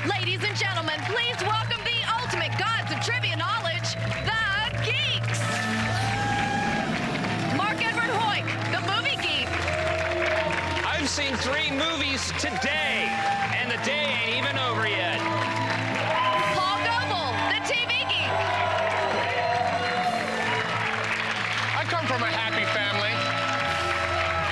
Ladies and gentlemen, please welcome the ultimate gods of trivia knowledge, the Geeks. Mark Edward Hoyt, the movie geek. I've seen 3 movies today, and the day ain't even over yet. Paul Goebel, the TV geek. I come from a happy family,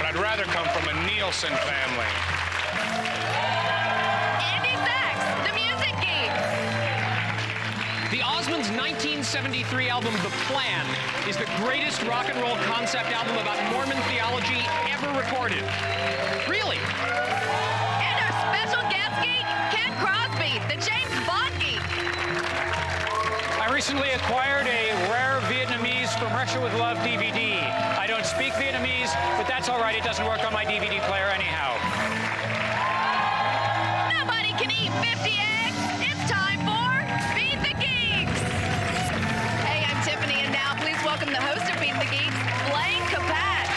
but I'd rather come from a Nielsen family. Andy Sachs, the music geek. The Osmonds' 1973 album, The Plan, is the greatest rock and roll concept album about Mormon theology ever recorded. Really? And our special guest geek, Ken Crosby, the James Bond geek. I recently acquired a rare Vietnamese From Russia with Love DVD. I don't speak Vietnamese, but that's all right. It doesn't work on my DVD player anyhow. Nobody can eat 50 eggs. It's time for Beat the Geeks. Hey, I'm Tiffany, and now please welcome the host of Beat the Geeks, Blaine Capatch.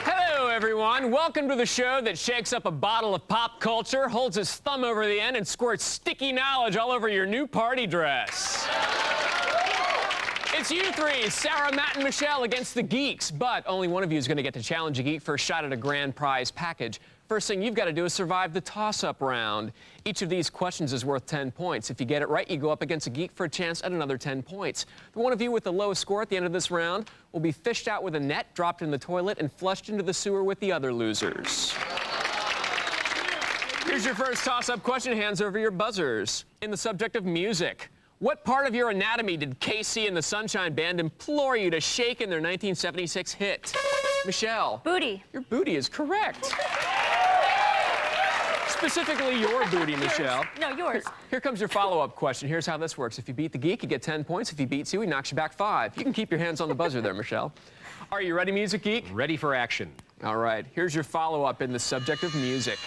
Hello, everyone. Welcome to the show that shakes up a bottle of pop culture, holds his thumb over the end, and squirts sticky knowledge all over your new party dress. It's you three, Sarah, Matt, and Michelle, against the Geeks. But only one of you is going to get to challenge a geek for a shot at a grand prize package. First thing you've got to do is survive the toss-up round. Each of these questions is worth 10 points. If you get it right, you go up against a geek for a chance at another 10 points. The one of you with the lowest score at the end of this round will be fished out with a net, dropped in the toilet, and flushed into the sewer with the other losers. Here's your first toss-up question. Hands over your buzzers. In the subject of music, what part of your anatomy did KC and the Sunshine Band implore you to shake in their 1976 hit? Michelle. Booty. Your booty is correct. Specifically your booty, Michelle. No, yours. Here comes your follow-up question. Here's how this works. If you beat the geek, you get 10 points. If he beats you, he knocks you back 5. You can keep your hands on the buzzer there, Michelle. Are you ready, music geek? Ready for action. All right. Here's your follow-up in the subject of music.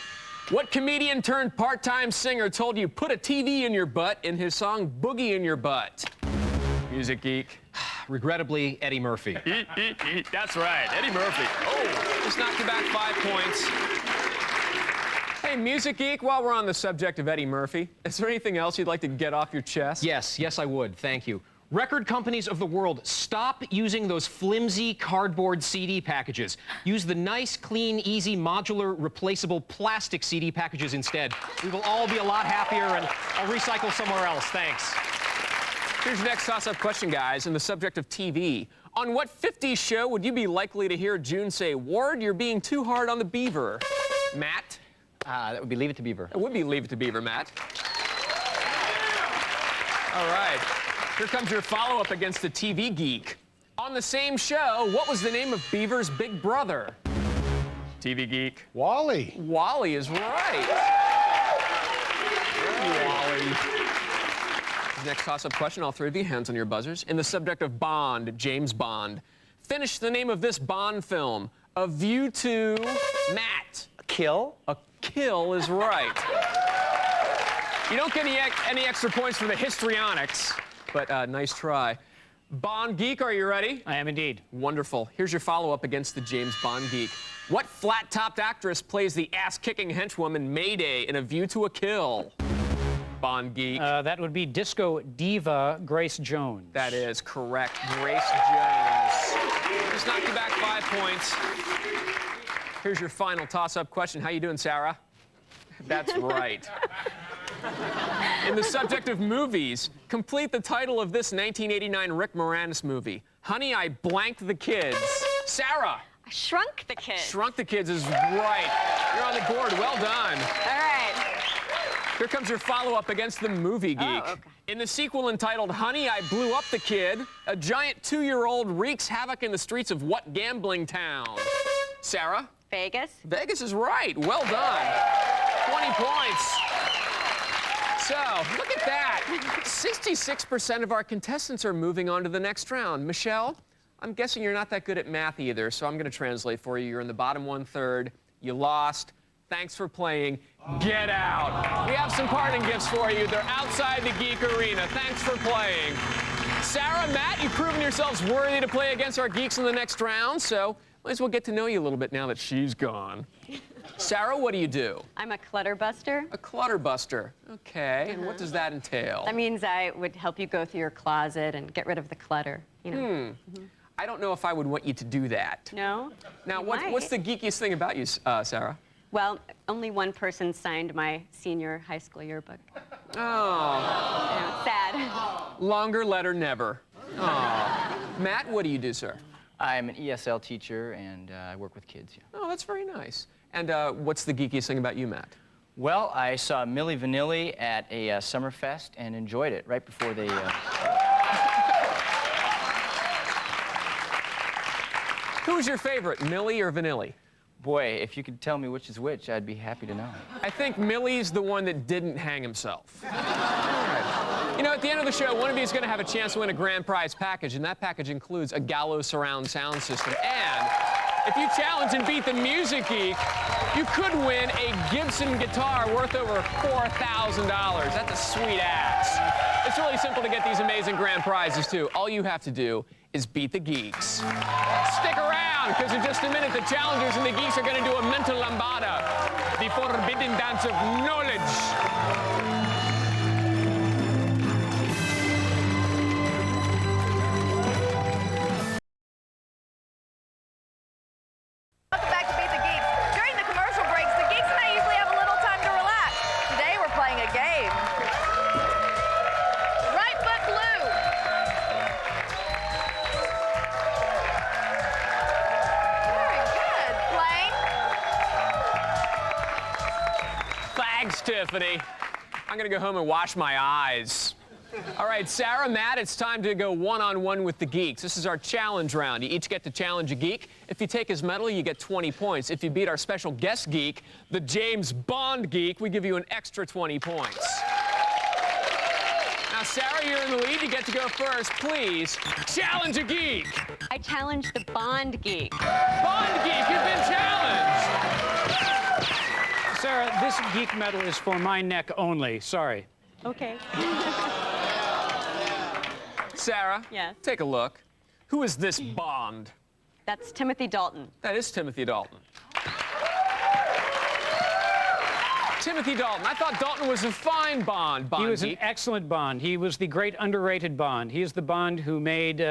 What comedian turned part-time singer told you put a TV in your butt in his song Boogie in Your Butt? Music geek. Regrettably, Eddie Murphy. That's right, Eddie Murphy. Oh, just knocked you back 5 points. Hey, music geek, while we're on the subject of Eddie Murphy, is there anything else you'd like to get off your chest? Yes, I would. Thank you. Record companies of the world, stop using those flimsy cardboard CD packages. Use the nice, clean, easy, modular, replaceable plastic CD packages instead. We will all be a lot happier, and I'll recycle somewhere else. Thanks. Here's your next toss-up question, guys, in the subject of TV. On what 50s show would you be likely to hear June say, Ward, you're being too hard on the beaver? Matt? That would be Leave It to Beaver. It would be Leave It to Beaver, Matt. All right. Here comes your follow-up against the TV geek. On the same show, what was the name of Beaver's big brother? TV geek. Wally. Wally is right. Wally. Next toss-up question, all 3 of you, hands on your buzzers. In the subject of Bond, James Bond. Finish the name of this Bond film. A View to... Matt. Kill? A kill is right. You don't get any extra points for the histrionics, but nice try. Bond geek, are you ready? I am indeed. Wonderful. Here's your follow-up against the James Bond geek. What flat-topped actress plays the ass-kicking henchwoman Mayday in A View to a Kill? Bond geek. That would be disco diva Grace Jones. That is correct. Grace Jones. Just knocked you back 5 points. Here's your final toss-up question. How you doing, Sarah? That's right. In the subject of movies, complete the title of this 1989 Rick Moranis movie. Honey, I Blanked the Kids. Sarah. I Shrunk the Kids. Shrunk the Kids is right. You're on the board. Well done. All right. Here comes your follow-up against the movie geek. Oh, okay. In the sequel entitled Honey, I Blew Up the Kid, a giant 2-year-old wreaks havoc in the streets of what gambling town? Sarah? Vegas. Vegas is right. Well done. 20 points. So, look at that. 66% of our contestants are moving on to the next round. Michelle, I'm guessing you're not that good at math either, so I'm going to translate for you. You're in the bottom 1/3. You lost. Thanks for playing. Get out. We have some parting gifts for you. They're outside the Geek Arena. Thanks for playing. Sarah, Matt, you've proven yourselves worthy to play against our geeks in the next round, so might as well get to know you a little bit now that she's gone. Sarah, what do you do? I'm a clutter buster. A clutter buster. Okay, and what does that entail? That means I would help you go through your closet and get rid of the clutter, you know. I don't know if I would want you to do that. No? Now, You what's the might. geekiest thing about you, Sarah? Well, only one person signed my senior high school yearbook. Oh, You know, it's sad. longer letter never. Oh. Matt, what do you do, sir? I'm an ESL teacher, and I work with kids. Yeah. Oh, that's very nice. And what's the geekiest thing about you, Matt? Well, I saw Milli Vanilli at a summer fest and enjoyed it right before they... Who's your favorite, Millie or Vanilli? Boy, if you could tell me which is which, I'd be happy to know. I think Millie's the one that didn't hang himself. All right. You know, at the end of the show, one of you is going to have a chance to win a grand prize package, and that package includes a Gallo surround sound system. And if you challenge and beat the Music Geek, you could win a Gibson guitar worth over $4,000. That's a sweet ass. It's really simple to get these amazing grand prizes, too. All you have to do is beat the geeks. Stick around, because in just a minute, the challengers and the geeks are going to do a mental lambada, the forbidden dance of knowledge. Welcome back to Beat the Geeks. During the commercial breaks, the geeks and I usually have a little time to relax. Today we're playing a game. Right foot blue. Very good. Blaine. Thanks, Tiffany. I'm going to go home and wash my eyes. All right, Sarah, Matt, it's time to go one-on-one with the geeks. This is our challenge round. You each get to challenge a geek. If you take his medal, you get 20 points. If you beat our special guest geek, the James Bond geek, we give you an extra 20 points. Now, Sarah, you're in the lead. You get to go first. Please challenge a geek. I challenge the Bond Geek. Bond geek, you've been challenged. Sarah, this geek medal is for my neck only. Sorry. Okay. Sarah, Yes? take a look. Who is this Bond? That's Timothy Dalton. That is Timothy Dalton. Timothy Dalton. I thought Dalton was a fine Bond. He was geek. an excellent Bond. He was the great underrated Bond. He is the Bond who made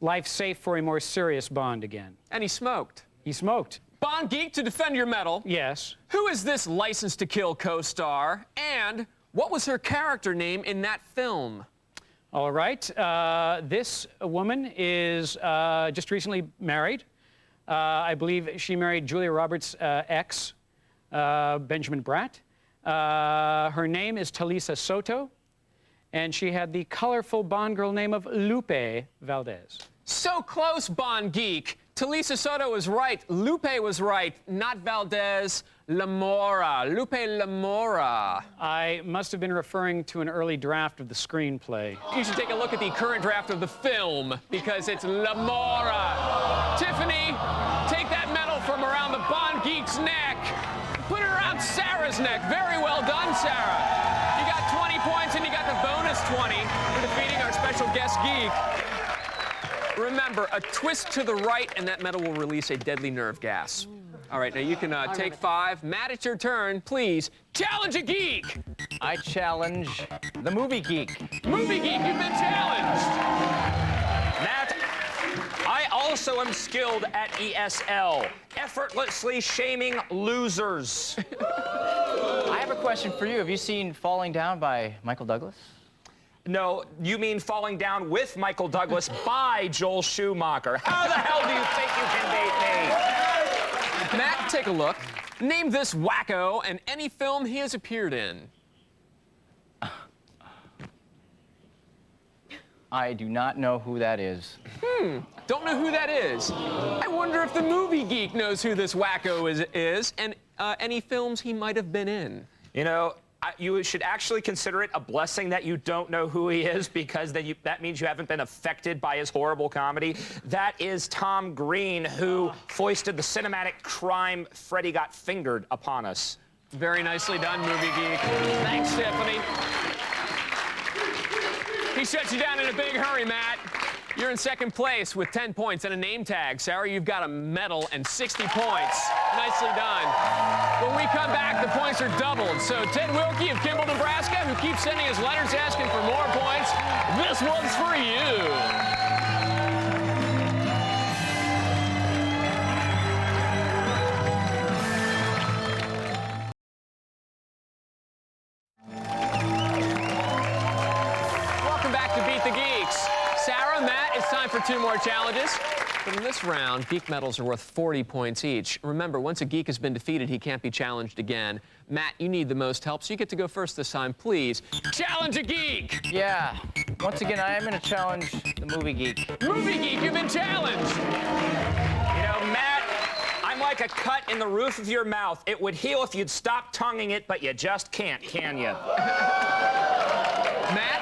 life safe for a more serious Bond again. And he smoked. He smoked. Bond geek, to defend your medal, Yes. who is this License to Kill co-star? And what was her character name in that film? All right. This woman is just recently married. I believe she married Julia Roberts' ex, Benjamin Bratt. Her name is Talisa Soto, and she had the colorful Bond girl name of Lupe Valdez. So close, Bond geek. Talisa Soto was right. Lupe was right. Not Valdez. Lamora. Lupe Lamora. I must have been referring to an early draft of the screenplay. You should take a look at the current draft of the film, because it's Lamora. Tiffany, take that medal from around the Bond geek's neck. Put it around Sarah's neck. Very well done, Sarah. You got 20 points, and you got the bonus 20 for defeating our special guest geek. Remember, a twist to the right, and that medal will release a deadly nerve gas. All right, now you can take 5. Matt, it's your turn. Please challenge a geek. I challenge the Movie Geek. Movie geek, you've been challenged. Matt, I also am skilled at ESL, effortlessly shaming losers. I have a question for you. Have you seen Falling Down by Michael Douglas? No, you mean Falling Down with Michael Douglas by Joel Schumacher. How the hell do you think you can beat me? Matt, take a look. Name this wacko and any film he has appeared in. I do not know who that is. Don't know who that is. I wonder if the movie geek knows who this wacko is and any films he might have been in. You know, you should actually consider it a blessing that you don't know who he is, because then that means you haven't been affected by his horrible comedy. That is Tom Green, who foisted the cinematic crime Freddy Got Fingered upon us. Very nicely done, movie geek. Thanks, Tiffany. He shut you down in a big hurry, Matt. You're in second place with 10 points and a name tag. Sarah, you've got a medal and 60 points. Nicely done. When we come back, the points are doubled. So Ted Wilkie of Kimball, Nebraska, who keeps sending us letters asking for more points, this one's for you. For 2 more challenges. But in this round, Geek medals are worth 40 points each. Remember, once a Geek has been defeated, he can't be challenged again. Matt, you need the most help, so you get to go first this time. Please, challenge a Geek! Yeah. Once again, I am going to challenge the Movie Geek. Movie Geek, you've been challenged! You know, Matt, I'm like a cut in the roof of your mouth. It would heal if you'd stop tonguing it, but you just can't, can you? Matt?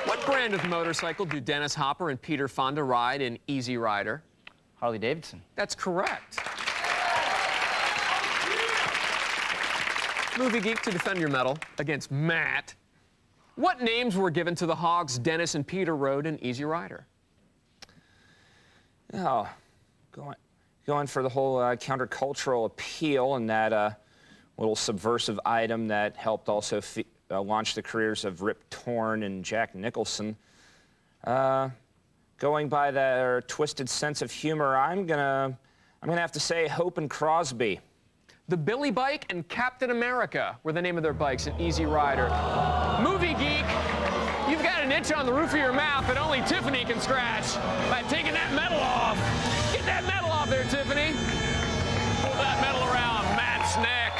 What brand of motorcycle do Dennis Hopper and Peter Fonda ride in Easy Rider? Harley Davidson. That's correct. Movie Geek, to defend your medal against Matt, what names were given to the hogs Dennis and Peter rode in Easy Rider? Oh, going for the whole countercultural appeal and that little subversive item that helped also launch the careers of Rip Torn and Jack Nicholson. Going by their twisted sense of humor, I'm gonna have to say Hope and Crosby. The Billy Bike and Captain America were the name of their bikes in Easy Rider. Movie Geek, you've got an itch on the roof of your mouth that only Tiffany can scratch by taking that medal off. Get that medal off there, Tiffany. Pull that medal around Matt's neck.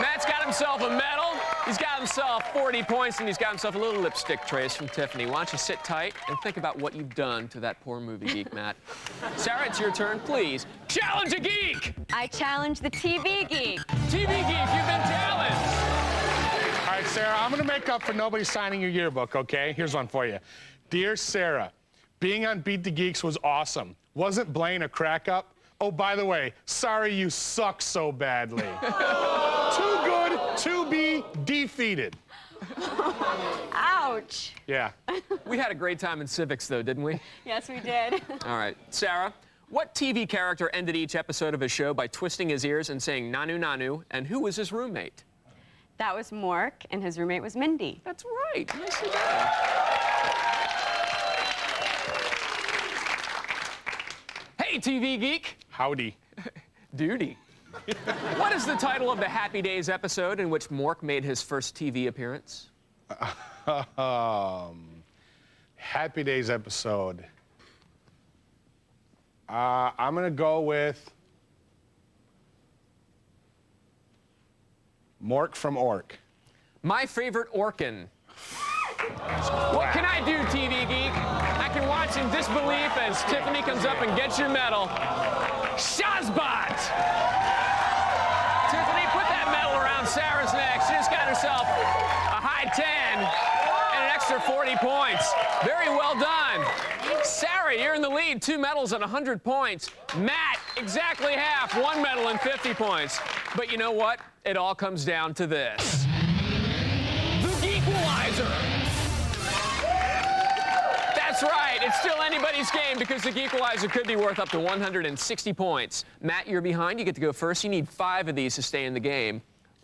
Matt's got himself a medal. He's got himself 40 points, and he's got himself a little lipstick trace from Tiffany. Why don't you sit tight and think about what you've done to that poor Movie Geek, Matt. Sarah, it's your turn. Please, challenge a Geek! I challenge the TV Geek. TV Geek, you've been challenged! All right, Sarah, I'm going to make up for nobody signing your yearbook, okay? Here's one for you. Dear Sarah, being on Beat the Geeks was awesome. Wasn't Blaine a crack up? Oh, by the way, sorry you suck so badly. Too good to be defeated. Ouch. Yeah. We had a great time in civics, though, didn't we? Yes, we did. All right. Sarah, what TV character ended each episode of his show by twisting his ears and saying nanu nanu, and who was his roommate? That was Mork, and his roommate was Mindy. That's right. Nicely done. Hey, TV Geek. Howdy. Duty. What is the title of the Happy Days episode in which Mork made his first TV appearance? Happy Days episode. I'm going to go with Mork from Ork. My Favorite Orkin. What can I do, TV Geek? I can watch in disbelief as Tiffany comes up and gets your medal. Shazbot! Tiffany, put that medal around Sarah's neck. She just got herself a high 10 and an extra 40 points. Very well done. Sarah, you're in the lead. 2 medals and 100 points. Matt, exactly half. 1 medal and 50 points. But you know what? It all comes down to this. The Geequalizer. That's right. It's still anybody's game because the Geequalizer could be worth up to 160 points. Matt, you're behind. You get to go first. You need 5 of these to stay in the game.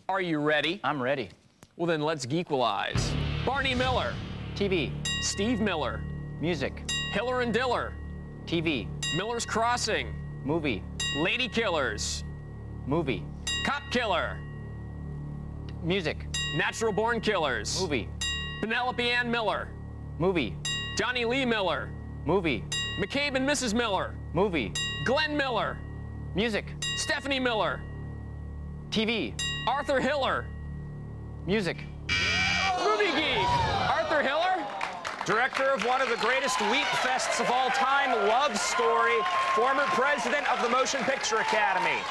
Are you ready? I'm ready. Well, then let's Geequalize. Barney Miller. TV. Steve Miller. Music. Hiller and Diller. TV. Miller's Crossing. Movie. Lady Killers. Movie. Cop Killer. Music. Natural Born Killers. Movie. Penelope Ann Miller. Movie. Johnny Lee Miller. Movie. McCabe and Mrs. Miller. Movie. Glenn Miller. Music. Stephanie Miller. TV. Arthur Hiller. Music. Movie Geek. Arthur Hiller. Director of one of the greatest wheat fests of all time, Love Story, former president of the Motion Picture Academy.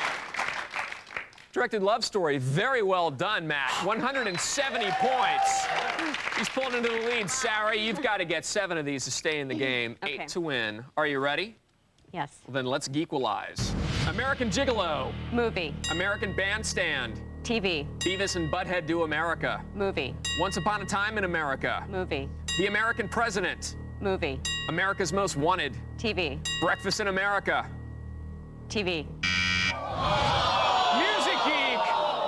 Directed Love Story. Very well done, Matt. 170 points. He's pulling into the lead. Sarah, you've got to get 7 of these to stay in the game. Okay. 8 to win. Are you ready? Yes. Well, then let's Geequalize. American Gigolo. Movie. American Bandstand. TV. Beavis and Butthead Do America. Movie. Once Upon a Time in America. Movie. The American president. Movie. America's most wanted. TV. Breakfast in America. TV. Music Geek!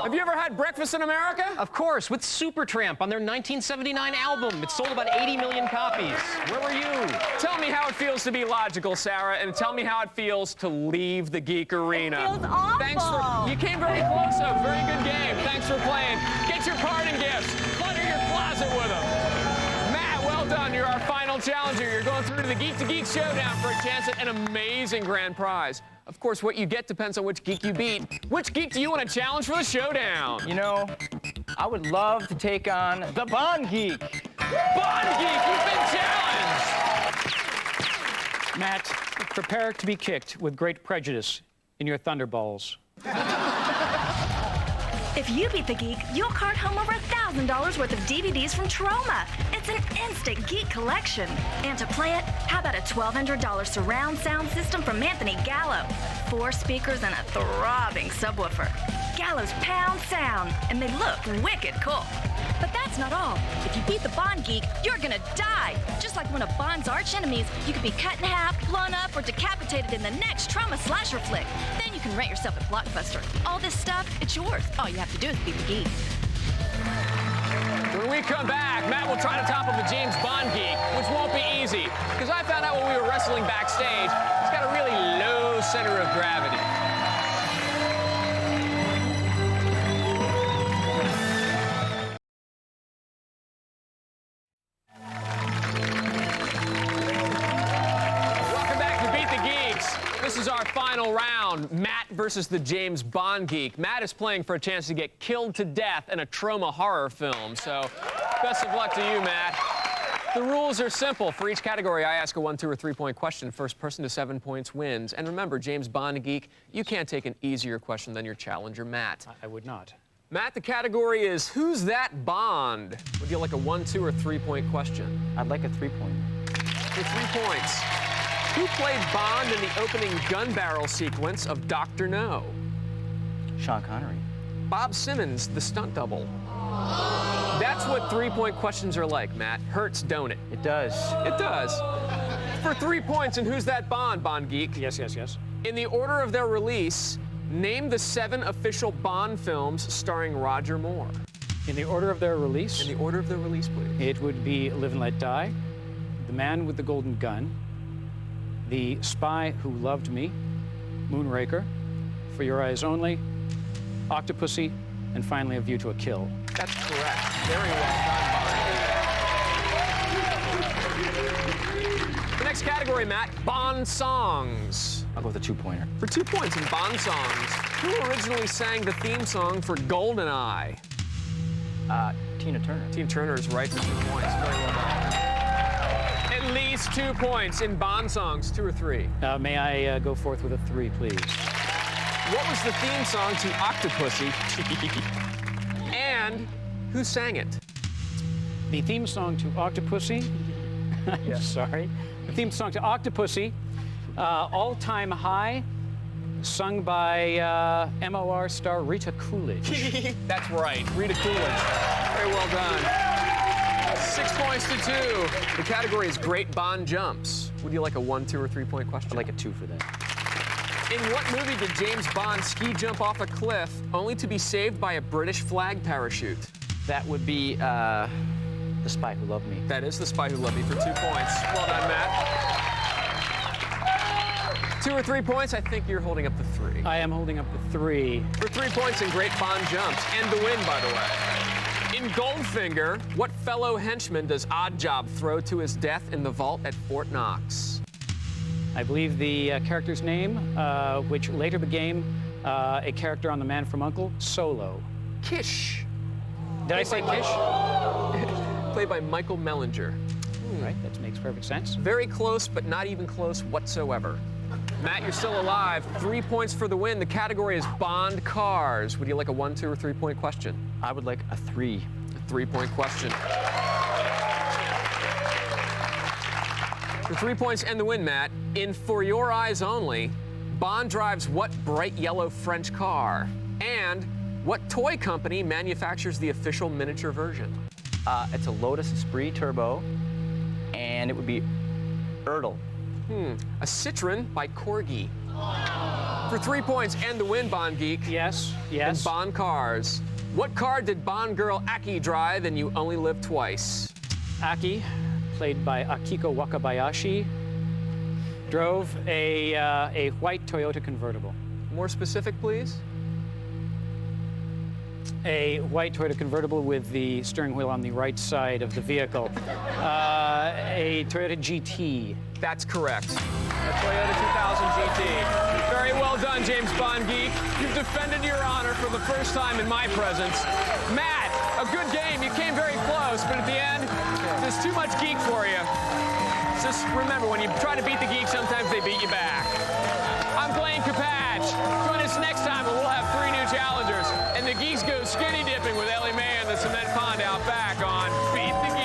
Have you ever had Breakfast in America? Of course, with Supertramp on their 1979 album. It sold about 80 million copies. Where were you? Tell me how it feels to be logical, Sarah, and tell me how it feels to leave the Geek Arena. It feels awful. Thanks for, you came very close, though. Very good game. Thanks for playing. Get your parting gifts. Clutter your closet with them. Matt, well done. You're our final challenger. You're going through to the Geek to Geek Showdown for a chance at an amazing grand prize. Of course, what you get depends on which geek you beat. Which geek do you want to challenge for the showdown? You know, I would love to take on the Bond Geek. Bond Geek, you've been challenged! Matt, prepare to be kicked with great prejudice in your thunderballs. If you beat the Geek, you'll cart home over $1,000 worth of DVDs from Troma. It's an instant Geek collection. And to play it, how about a $1,200 surround sound system from Anthony Gallo? 4 speakers and a throbbing subwoofer. Gallo's Pound Sound, and they look wicked cool. But that's not all. If you beat the Bond Geek, you're gonna die. Just like one of Bond's arch enemies, you could be cut in half, blown up, or decapitated in the next Troma slasher flick. Then you can rent yourself a Blockbuster. All this stuff, it's yours. All you have to do is beat the Geek. When we come back, Matt will try to topple the James Bond Geek, which won't be easy, because I found out when we were wrestling backstage, he's got a really low center of gravity. Welcome back to Beat the Geeks. This is our final round, Matt versus the James Bond Geek. Matt is playing for a chance to get killed to death in a Troma horror film, so best of luck to you, Matt. The rules are simple. For each category, I ask a 1, 2, or 3-point question. First person to 7 points wins. And remember, James Bond Geek, you can't take an easier question than your challenger, Matt. I would not. Matt, the category is Who's That Bond? Would you like a 1, 2, or 3-point question? I'd like a 3-point. For 3 points. Who played Bond in the opening gun barrel sequence of Dr. No? Sean Connery. Bob Simmons, the stunt double. That's what 3-point questions are like, Matt. Hurts, don't it? It does. It does. For 3 points, and Who's That Bond, Bond Geek? Yes, yes, yes. In the order of their release, name the 7 official Bond films starring Roger Moore. In the order of their release, In the order of their release, please. it would be Live and Let Die, The Man with the Golden Gun, The Spy Who Loved Me, Moonraker, For Your Eyes Only, Octopussy, and finally A View to a Kill. That's correct. Very well done, Bond. The next category, Matt, Bond songs. I'll go with a 2-pointer. For 2 points in Bond songs, who originally sang the theme song for GoldenEye? Tina Turner. Tina Turner is right for 2 points. Very well done. At least 2 points in Bond songs, 2 or 3. May I go forth with a 3, please? What was the theme song to Octopussy? And who sang it? The theme song to Octopussy. I'm sorry. The theme song to Octopussy, All Time High, sung by MOR star Rita Coolidge. That's right, Rita Coolidge. Very well done. 6 points to 2. The category is Great Bond Jumps. Would you like a 1, 2, or 3-point question? I'd like a 2 for that. In what movie did James Bond ski jump off a cliff only to be saved by a British flag parachute? That would be The Spy Who Loved Me. That is The Spy Who Loved Me for 2 points. Well done, Matt. 2 or 3 points, I think you're holding up the 3. I am holding up the 3. For 3 points in Great Bond Jumps, and the win, by the way. In Goldfinger, what fellow henchman does Oddjob throw to his death in the vault at Fort Knox? I believe the character's name, which later became a character on The Man from U.N.C.L.E., Solo. Kish. Did I say Kish? Played by Michael Mellinger. Right, that makes perfect sense. Very close, but not even close whatsoever. Matt, you're still alive. 3 points for the win. The category is Bond cars. Would you like a 1, 2, or 3-point question? I would like a 3. A 3-point question. For 3 points and the win, Matt, in For Your Eyes Only, Bond drives what bright yellow French car? And what toy company manufactures the official miniature version? It's a Lotus Esprit Turbo, and it would be Ertl. A Citroen by Corgi. For 3 points and the win, Bond Geek. Yes, And yes. Bond cars. What car did Bond girl Aki drive and You Only Live Twice? Aki, played by Akiko Wakabayashi, drove a white Toyota convertible. More specific, please. A white Toyota convertible with the steering wheel on the right side of the vehicle. A Toyota GT. That's correct. A Toyota 2000 GT. Very well done, James Bond Geek. You've defended your honor for the first time in my presence. Matt, a good game. You came very close, but at the end, there's too much geek for you. Just remember, when you try to beat the geek, sometimes they beat you back. I'm Blaine Capatch. Join us next time when we'll have 3 new challengers. And the Geeks go skinny dipping with Ellie Mae and the cement pond out back on Beat the Geeks.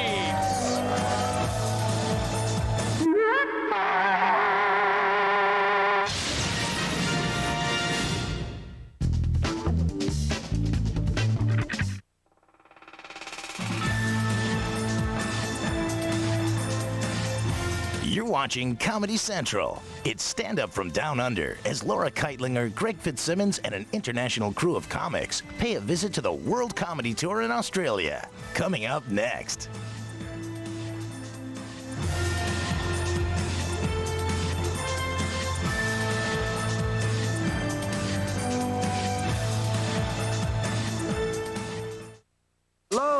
You're watching Comedy Central. It's stand-up from down under as Laura Keitlinger, Greg Fitzsimmons, and an international crew of comics pay a visit to the World Comedy Tour in Australia. Coming up next.